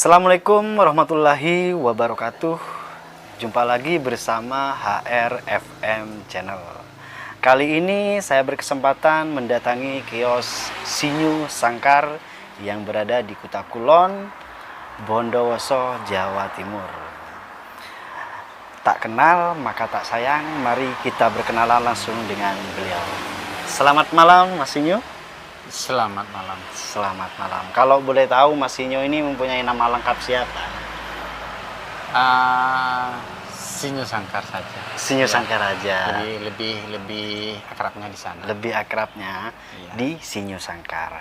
Assalamualaikum warahmatullahi wabarakatuh. Jumpa lagi bersama HRFM Channel. Kali ini saya berkesempatan mendatangi kios Sinyu Sangkar yang berada di Kota Kulon, Bondowoso, Jawa Timur. Tak kenal maka tak sayang, mari kita berkenalan langsung dengan beliau. Selamat malam Mas Sinyu. Selamat malam. Selamat malam. Kalau boleh tahu Mas Sinyu ini mempunyai nama lengkap siapa? Sinyu Sangkar saja. Sinyu Sangkar aja. Lebih akrabnya di sana. Lebih akrabnya Iya. di Sinyu Sangkar.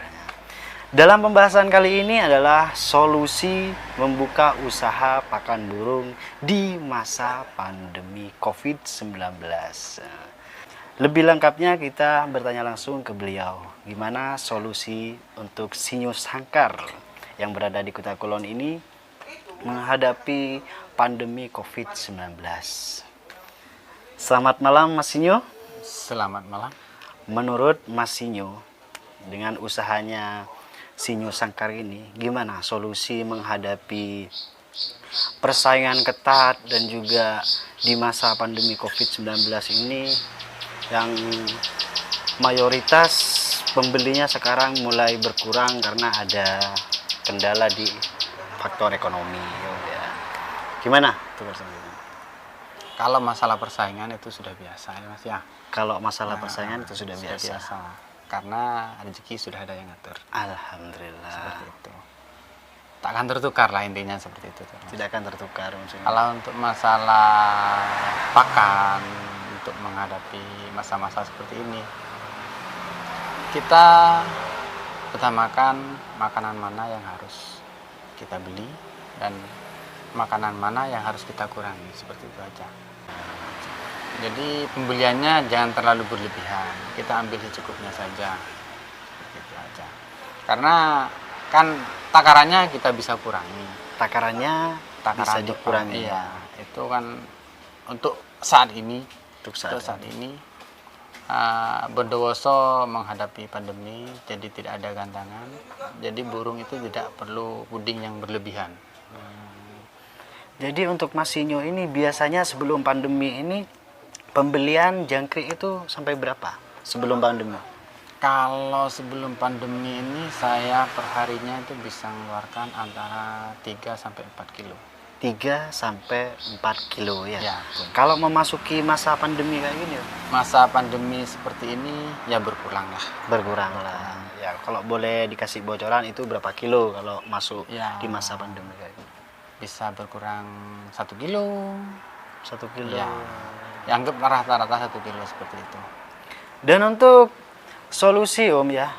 Dalam pembahasan kali ini adalah solusi membuka usaha pakan burung di masa pandemi COVID-19. Lebih lengkapnya kita bertanya langsung ke beliau, gimana solusi untuk Sinyu Sangkar yang berada di Kota Kulon ini menghadapi pandemi COVID-19. Selamat malam Mas Sinyu. Selamat malam. Menurut Mas Sinyu, dengan usahanya Sinyu Sangkar ini, gimana solusi menghadapi persaingan ketat dan juga di masa pandemi COVID-19 ini yang mayoritas pembelinya sekarang mulai berkurang karena ada kendala di faktor ekonomi. Ya. Gimana tuh Mas Sinyu? Kalau masalah persaingan itu sudah biasa ya Mas ya. Kalau masalah persaingan itu sudah biasa. Karena rezeki sudah ada yang ngatur. Alhamdulillah. Seperti itu. Takkan tertukar lah intinya seperti itu. Tidak akan tertukar maksudnya. Kalau untuk masalah pakan untuk menghadapi masa-masa seperti ini, kita utamakan makanan mana yang harus kita beli dan makanan mana yang harus kita kurangi, seperti itu aja. Jadi pembeliannya jangan terlalu berlebihan, kita ambil secukupnya saja, seperti itu aja. Karena kan takarannya kita bisa kurangi. Takarannya bisa dikurangi. Iya, itu kan untuk saat ini. Untuk saat ini Bondowoso menghadapi pandemi, jadi tidak ada gantangan. Jadi burung itu tidak perlu puding yang berlebihan. Jadi untuk Mas Sinyu ini biasanya sebelum pandemi ini pembelian jangkrik itu sampai berapa sebelum pandemi? Kalau sebelum pandemi ini saya perharinya itu bisa mengeluarkan antara 3 sampai 4 kilo. 3 sampai 4 kilo ya. Ya, kalau memasuki masa pandemi kayak gini, masa pandemi seperti ini ya berkurang lah. Berkurang lah. Ya, kalau boleh dikasih bocoran itu berapa kilo kalau masuk Ya, di masa pandemi kayak gini? bisa berkurang 1 kilo. 1 kilo. Ya, anggap rata-rata 1 kilo seperti itu. Dan untuk solusi Om ya,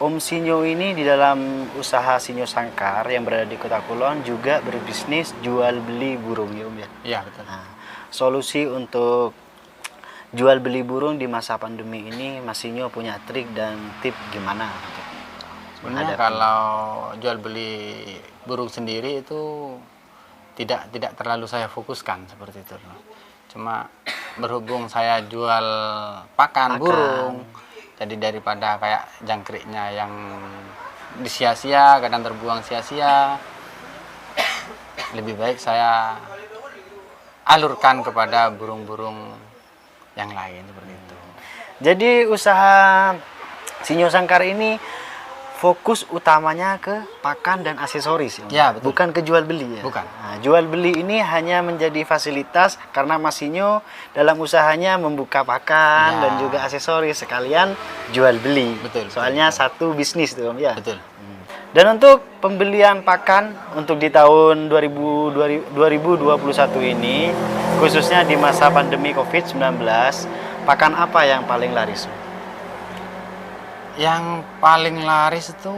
Om Sinyu ini di dalam usaha Sinyu Sangkar yang berada di Kota Kulon juga berbisnis jual beli burung ya Om ya. Iya betul. Nah, solusi untuk jual beli burung di masa pandemi ini Mas Sinyu punya trik dan tip gimana? Sebenarnya kalau jual beli burung sendiri itu tidak terlalu saya fokuskan seperti itu. Cuma berhubung saya jual pakan burung, jadi daripada kayak jangkriknya yang sia-sia, kadang terbuang sia-sia, lebih baik saya alurkan kepada burung-burung yang lain seperti itu. Jadi usaha Sinyu Sangkar ini fokus utamanya ke pakan dan aksesoris Ya, betul. bukan ke jual beli ya. Bukan. Nah, jual beli ini hanya menjadi fasilitas karena Mas Sinyu dalam usahanya membuka pakan Ya. dan juga aksesoris sekalian jual beli. Betul, Soalnya betul. satu bisnis tuh Om ya. Betul. Dan untuk pembelian pakan untuk di tahun 2021 ini, khususnya di masa pandemi COVID-19, pakan apa yang paling laris? Yang paling laris itu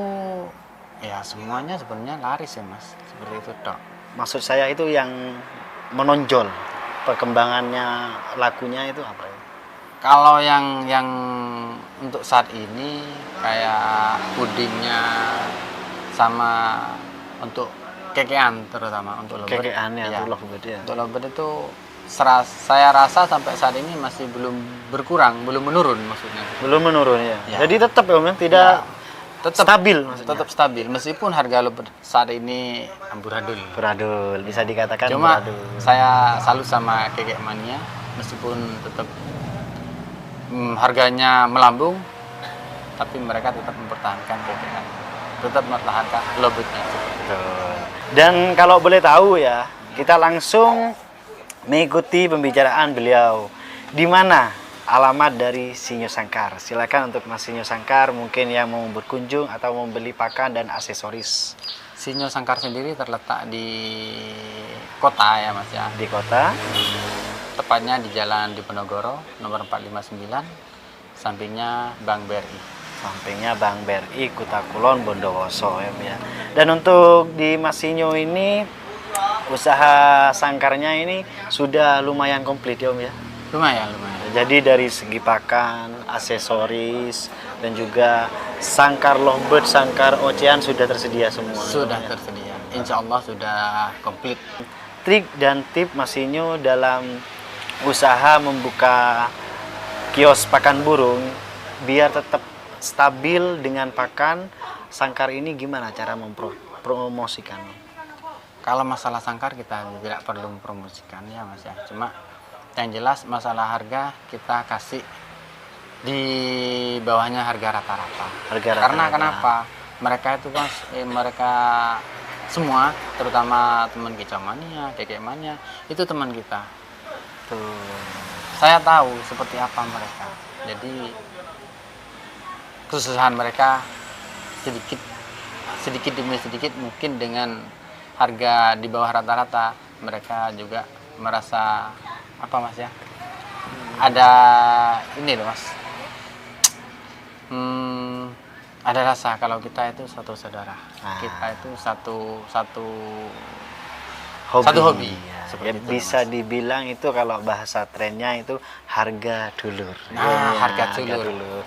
ya semuanya sebenarnya laris ya Mas, seperti itu dok. Maksud saya itu yang menonjol, perkembangannya lakunya itu apa ya? Kalau yang untuk saat ini kayak pudingnya sama untuk kekean, terutama untuk lovebird. Kekean ya, Iya. untuk lovebird ya. Untuk lovebird itu saya rasa sampai saat ini masih belum berkurang, belum menurun maksudnya. Belum menurun ya. Ya. Jadi tetap ya Om, tidak Ya. stabil maksudnya. Tetap stabil meskipun harga lovebird saat ini amburadul. Beradul, bisa dikatakan Cuma beradul. saya salut sama Kekek Mania meskipun tetap harganya melambung, tapi mereka tetap mempertahankan Kekek Mania. Tetap mempertahankan lovebird-nya. Betul. Dan kalau boleh tahu ya, kita langsung mengikuti pembicaraan beliau. Di mana alamat dari Sinyo Sangkar? Silakan untuk Mas Sinyo Sangkar mungkin yang mau berkunjung atau membeli pakan dan aksesoris Sinyo Sangkar sendiri terletak di kota ya Mas ya. di kota. Tepatnya di Jalan Diponegoro nomor 459, sampingnya Bank BRI. Sampingnya Bank BRI Kuta Kulon Bondowoso ya. Dan untuk di Mas Sinyo ini usaha sangkarnya ini sudah lumayan komplit ya Om ya. Lumayan. Jadi dari segi pakan, aksesoris, dan juga sangkar lovebird, sangkar ocean sudah tersedia semua. Sudah ya. tersedia. Insya Allah sudah komplit. Trik dan tip Mas Sinyo dalam usaha membuka kios pakan burung biar tetap stabil dengan pakan sangkar ini, gimana cara mempromosikan? Kalau masalah sangkar kita tidak perlu mempromosikan ya Mas ya. Cuma yang jelas masalah harga kita kasih di bawahnya harga rata-rata. Karena kenapa? Mereka itu Mas, mereka semua, terutama teman Kicau Mania, Kekek Mania, itu teman kita. Tuh. Saya tahu seperti apa mereka. Jadi kesusahan mereka sedikit demi sedikit mungkin dengan harga di bawah rata-rata, mereka juga merasa apa Mas ya? Ada ini loh Mas. Ada rasa kalau kita itu satu saudara. Kita itu satu hobi. Ya. Seperti Ya, itu, bisa Mas. dibilang itu kalau bahasa trennya itu harga dulur. Nah, Ya, harga dulur.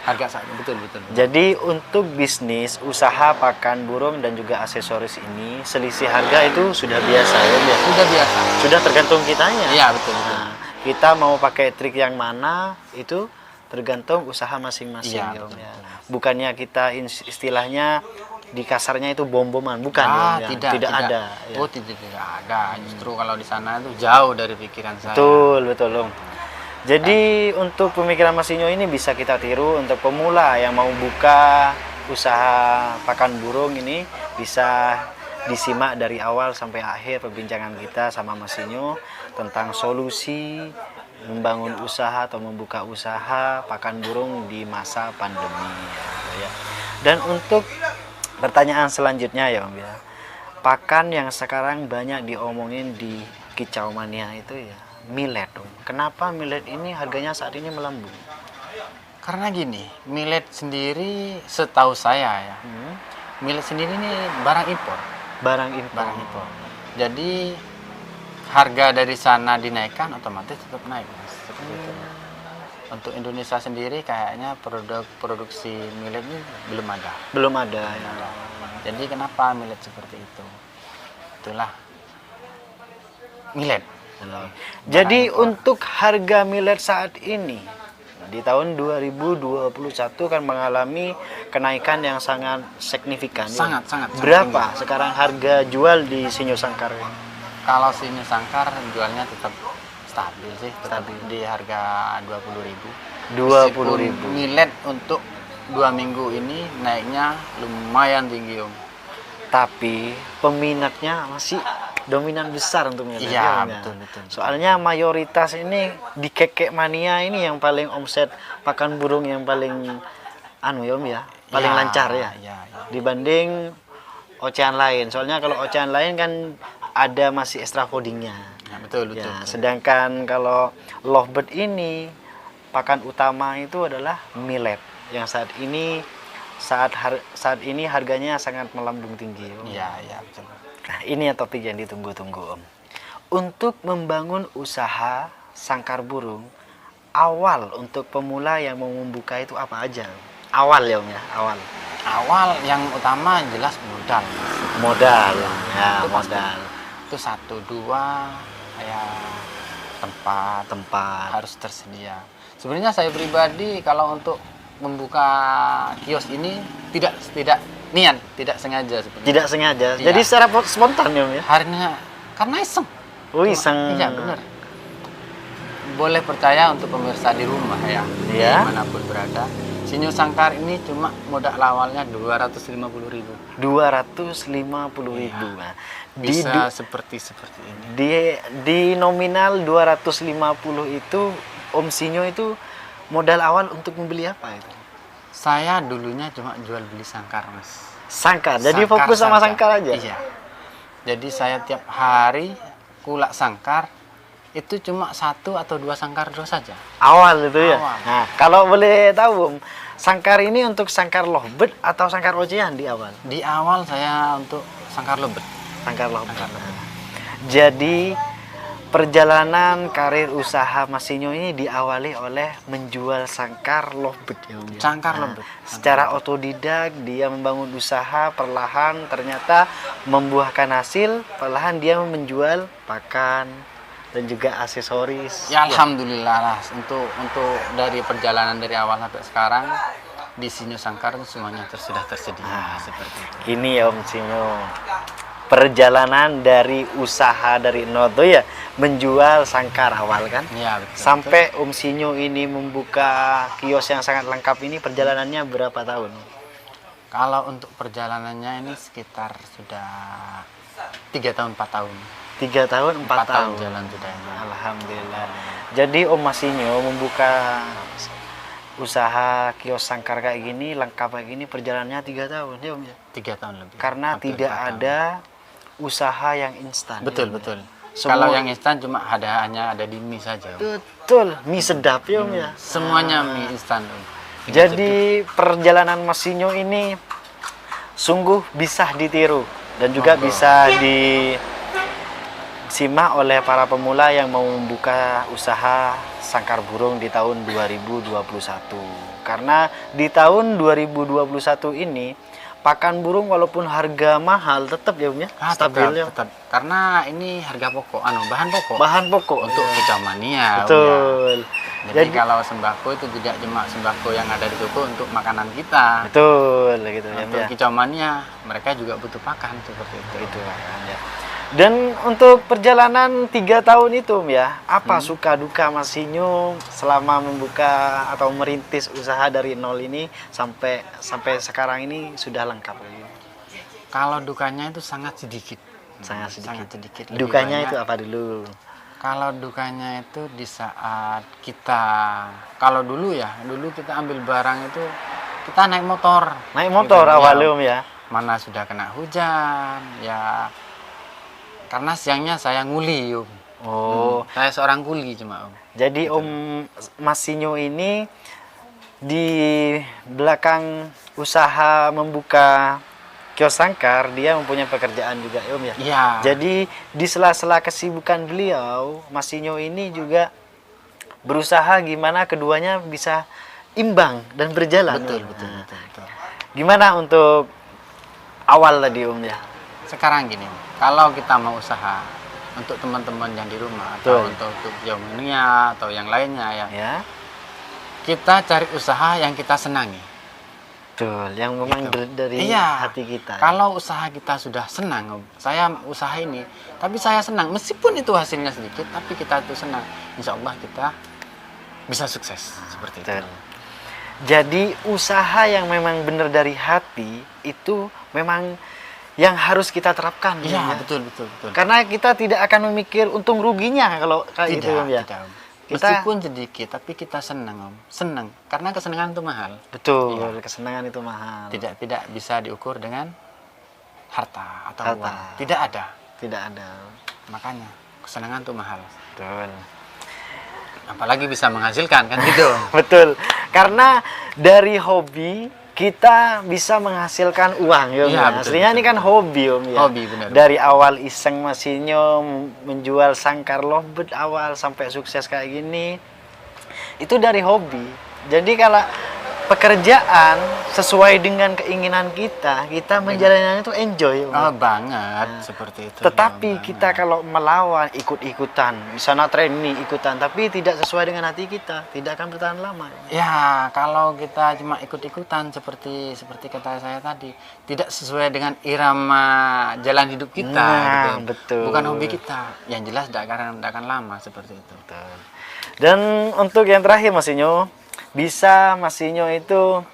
Betul. Jadi untuk bisnis usaha pakan burung dan juga aksesoris ini selisih harga itu sudah biasa ya. Sudah biasa. Sudah tergantung kitanya. Iya, betul. Nah, kita mau pakai trik yang mana itu tergantung usaha masing-masing Iya, ya, Om, betul, ya. betul. Bukannya kita istilahnya di kasarnya itu bom-boman, bukan ya, Om, ya. Tidak ada. Ya. Oh, tidak ada. Justru kalau di sana itu jauh dari pikiran saya. Betul Om. Jadi untuk pemikiran Mas Sinyo ini bisa kita tiru untuk pemula yang mau buka usaha pakan burung ini, bisa disimak dari awal sampai akhir perbincangan kita sama Mas Sinyo tentang solusi membangun usaha atau membuka usaha pakan burung di masa pandemi ya. Dan untuk pertanyaan selanjutnya ya Om ya, pakan yang sekarang banyak diomongin di Kicau Mania itu ya millet Om. Kenapa millet ini harganya saat ini melambung? Karena gini, millet sendiri setahu saya ya, millet sendiri ini barang impor. Barang impor. Jadi harga dari sana dinaikkan, otomatis tetap naik Mas. Seperti itu. Untuk Indonesia sendiri kayaknya produksi millet ini belum ada. Belum ada ya. Jadi kenapa millet seperti itu? Itulah millet. Jadi untuk harga millet saat ini di tahun 2021 kan mengalami kenaikan yang sangat signifikan. Sangat Berapa tinggi. sekarang harga jual di Sinyo Sangkar? Kalau Sinyo Sangkar jualnya tetap stabil sih, tetap di harga 20.000. 20.000. Millet untuk 2 minggu ini naiknya lumayan tinggi Om. Tapi peminatnya masih dominan besar untuk millet. Iya, ya, betul. Soalnya mayoritas ini di Kekek Mania ini yang paling omset pakan burung yang paling ya Om ya, paling lancar ya. Dibanding ocehan lain. Soalnya kalau ocehan lain kan ada masih extra foodingnya. Ya, betul. Sedangkan kalau lovebird ini pakan utama itu adalah millet yang saat ini harganya sangat melambung tinggi. Iya, betul. Nah, ini yang topik yang ditunggu-tunggu Om. Untuk membangun usaha sangkar burung, awal untuk pemula yang mau membuka itu apa aja? Awal ya Om ya, awal. Awal yang utama jelas modal. Modal. Itu pasti. Modal. Itu 1, 2 ya tempat Tempat. harus tersedia. Sebenarnya saya pribadi kalau untuk membuka kios ini tidak niat, tidak sengaja sebenarnya. Tidak sengaja. Iya. Jadi secara spontan ya, Om ya. Harinya karena iseng. Oh, iseng. Iya, benar. Boleh percaya untuk pemirsa di rumah ya, Iya. dimanapun berada. Sinyo Sangkar ini cuma modal awalnya 250.000. 250.000. Nah, Bisa seperti ini. di nominal 250 itu Om Sinyo itu modal awal untuk membeli apa itu? Saya dulunya cuma jual beli sangkar, Mas. Sangkar. Jadi Sangkar, fokus sama sangkar aja. Iya. Jadi saya tiap hari kulak sangkar itu cuma 1 atau 2 sangkar dulu saja. Awal itu ya. Awal. Nah, kalau boleh tahu Om, sangkar ini untuk sangkar lovebird atau sangkar ocehan di awal? Di awal saya untuk sangkar lebet. Sangkar lovebird. Jadi perjalanan karir usaha Mas Sinyo ini diawali oleh menjual sangkar lovebird ya Om ya? Sangkar Nah, lovebird. secara otodidak dia membangun usaha, perlahan ternyata membuahkan hasil, perlahan dia menjual pakan dan juga aksesoris. Ya alhamdulillah lah untuk dari perjalanan dari awal sampai sekarang di Sinyo Sangkar itu semuanya sudah tersedia seperti itu. Ini ya Om Sinyo, perjalanan dari usaha dari nol tuh ya, menjual sangkar awal kan, Iya betul. sampai Om Sinyo ini membuka kios yang sangat lengkap ini, perjalanannya berapa tahun? Kalau untuk perjalanannya ini sekitar sudah 3 tahun 4 tahun. 3 tahun 4 tahun. jalan sudah ini. Alhamdulillah. Jadi Om Mas Sinyo membuka usaha kios sangkar kayak gini, lengkap kayak gini, perjalanannya 3 tahun ya Om ya. 3 tahun lebih. Karena Hampir tidak 4 tahun. ada usaha yang instan. Betul ya, Om ya. betul. Semua- Kalau yang instan cuma hanya ada di mie saja. Om. Betul, mie sedap ya Om ya. Semuanya mie instan. Om. Jadi perjalanan Mas Sinyo ini sungguh bisa ditiru dan juga bisa disimak oleh para pemula yang mau membuka usaha sangkar burung di tahun 2021. Karena di tahun 2021 ini pakan burung walaupun harga mahal tetap ya Om ya, stabil ya. tetap. Karena ini harga pokok, bahan pokok Bahan pokok untuk kicau mania. Om, ya. betul. Jadi kalau sembako itu tidak cuma sembako yang ada di toko untuk makanan kita. Betul gitu ya. Om, Untuk ya. kicau mania, mereka juga butuh pakan seperti itu. Itu kan ya. Dan untuk perjalanan 3 tahun itu Om ya, apa suka duka Mas Sinyo selama membuka atau merintis usaha dari nol ini sampai sekarang ini sudah lengkap? Kalau dukanya itu sangat sedikit. Sangat sedikit. Sangat sedikit. Lebih Dukanya banyak- itu apa dulu? Kalau dukanya itu di saat kita, kalau dulu kita ambil barang itu kita naik motor. Naik motor Gitu, awalnya ya. Om ya. Mana sudah kena hujan, ya karena siangnya saya nguli Om. Oh, Saya seorang kuli cuma Om. jadi Om Mas Sinyo ini di belakang usaha membuka kios sangkar dia mempunyai pekerjaan juga ya Om ya. Iya. Jadi di sela-sela kesibukan beliau, Mas Sinyo ini juga berusaha gimana keduanya bisa imbang dan berjalan. betul, Om. betul, Nah, betul, betul. Gimana untuk awal tadi Om ya? Sekarang gini, kalau kita mau usaha untuk teman-teman yang di rumah atau Betul. untuk Jauhmania atau yang lainnya ya, Ya, kita cari usaha yang kita senangi. betul. Yang memang Gitu. dari Iya. hati kita. Kalau usaha kita sudah senang, Om, saya usaha ini, tapi saya senang, meskipun itu hasilnya sedikit, tapi kita itu senang, insya Allah kita bisa sukses seperti itu. Betul. Jadi usaha yang memang benar dari hati itu memang yang harus kita terapkan. Iya, ya. betul, betul, betul. Karena kita tidak akan memikir untung ruginya kalau kayak gitu Om ya. tidak, Om. Kita- Meskipun sedikit, tapi kita senang, Om. Senang, karena kesenangan itu mahal. Betul, Iya. kesenangan itu mahal. Tidak bisa diukur dengan harta atau Harta. uang. Tidak ada. Tidak ada. Makanya kesenangan itu mahal. Betul. Apalagi bisa menghasilkan kan gitu. Betul. Karena dari hobi kita bisa menghasilkan uang ya Om. Iya, ya. betul, Aslinya ini betul. kan hobi Om ya. Hobi, benar. Dari awal iseng Mas Sinyo menjual sangkar lovebird awal sampai sukses kayak gini. Itu dari hobi. Jadi kalau pekerjaan sesuai dengan keinginan kita menjalannya itu enjoy. Oh, banget seperti itu. Tetapi Ya, kita kalau melawan ikut-ikutan, misalnya training ikutan, tapi tidak sesuai dengan hati kita, tidak akan bertahan lama. ya, kalau kita cuma ikut-ikutan seperti kata saya tadi, tidak sesuai dengan irama jalan hidup kita, Nah, gitu. betul. Bukan hobi kita. Yang jelas tidak akan lama seperti itu. Dan untuk yang terakhir Mas Inyo, bisa Mas Inyo itu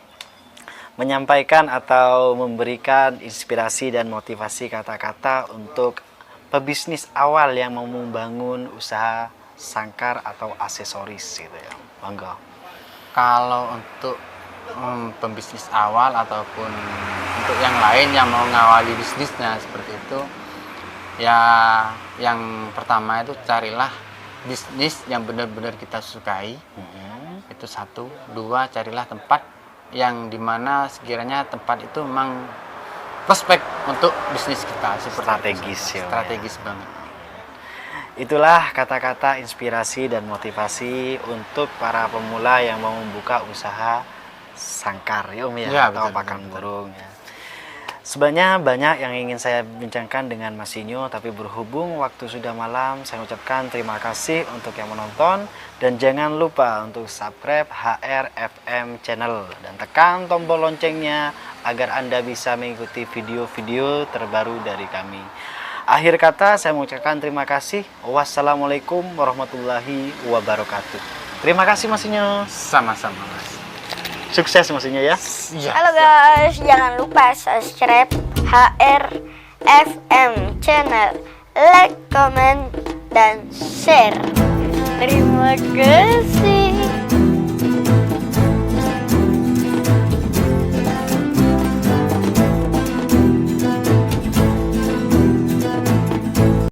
menyampaikan atau memberikan inspirasi dan motivasi kata-kata untuk pebisnis awal yang mau membangun usaha sangkar atau aksesoris gitu ya. Monggo. Kalau untuk pembisnis awal ataupun untuk yang lain yang mau ngawali bisnisnya seperti itu, ya yang pertama itu carilah bisnis yang benar-benar kita sukai. Itu satu. Dua, carilah tempat yang dimana sekiranya tempat itu memang prospek untuk bisnis kita, Strategis ya. strategis banget. Itulah kata-kata inspirasi dan motivasi untuk para pemula yang mau membuka usaha sangkar ya Om ya, Ya, atau betul, pakan betul. burung ya. Sebenarnya banyak yang ingin saya bincangkan dengan Mas Inyo, tapi berhubung waktu sudah malam, saya ucapkan terima kasih untuk yang menonton dan jangan lupa untuk subscribe HRFM channel dan tekan tombol loncengnya agar Anda bisa mengikuti video-video terbaru dari kami. Akhir kata saya mengucapkan terima kasih. Wassalamualaikum warahmatullahi wabarakatuh. Terima kasih Mas Inyo. Sama-sama, Mas. Sukses Mas Inyo ya. Iya. Halo guys, jangan lupa subscribe HRFM channel, like, comment, dan share. Terima kasih.